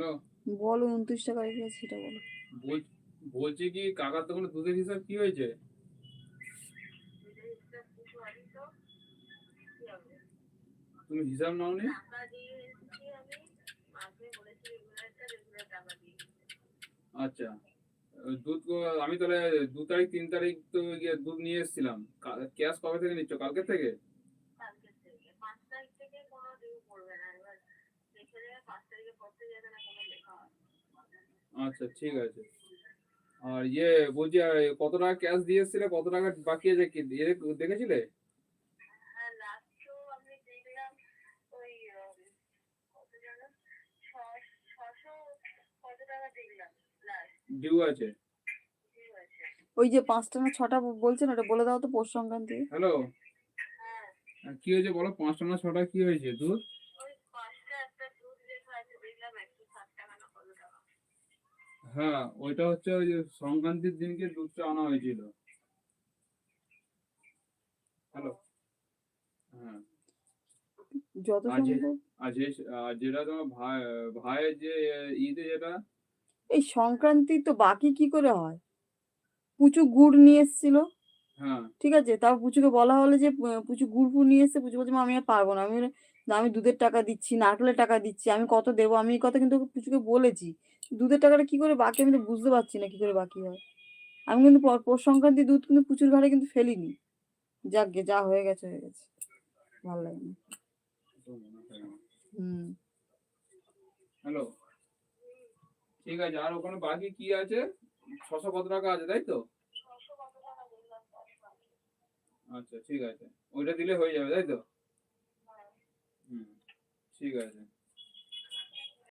Hello, বলো 29 টাকা রেখে আছে সেটা বলো। বলছি কি কাকার দোকানে দুধের হিসাব কি হয়েছে? তুমি হিসাব নাওনি? আচ্ছা, আমি তাহলে 2 তারিখ 3 তারিখ তো দুধ নিয়ে এসেছিলাম। ক্যাশ কবে থেকে নিচ্ছ? কালকে থেকে? আচ্ছা ঠিক আছে। আর বলছি কত টাকা ক্যাশ দিয়ে এসেছিলে, কত টাকা বাকি আছে কি দেখেছিলে? ডিউ আছে। ওই যে 5টা না 6টা বলছেন ওটা বলে দাও তো পৌষ সংক্রান্তি। হ্যালো, কি হয়েছে বলো? 5টা না 6টা কি হয়েছে দুধ? হ্যাঁ, ওইটা হচ্ছে ওই যে সংক্রান্তির দিনকে দুধটা আনা হয়েছিল। হ্যালো, হ্যাঁ। যত আর যে সম্ভব আর যে আর যেটা তোমার ভাইয়ের যে ঈদে যেটা। এই সংক্রান্তি তো বাকি কি করে হয়? পুচু গুড় নিয়ে এসেছিল, হ্যাঁ, ঠিক আছে, তাও পুচুকে বলা হলো যে পুচু গুড় ফুড় নিয়ে এসছে, পুচু বলছে মা আমি আর পারবো না, আমি বললাম, "না, আমি দুধের টাকা দিচ্ছি, নারকেলের টাকা দিচ্ছি, আমি কত দেবো, আমি এই কথা কিন্তু ওকে পুচুকে বলেছি। দুধের টাকাটা কি করে বাকি আমি তো বুঝতে পারছি না কি করে বাকি হয়। আমি কিন্তু পৌষ সংক্রান্তি দুধ কিন্তু পুচুর ঘাড়ে কিন্তু ফেলিনি। যাক গে, যা হয়ে গেছে হয়ে গেছে, ভালো লাগে না। হুম। হ্যালো, ঠিক আছে। আর ওখানে বাকি কি আছে? 600 কত টাকা আছে, তাই তো? আচ্ছা ঠিক আছে, ওইটা দিলে হয়ে যাবে, তাই তো? হুম, ঠিক আছে।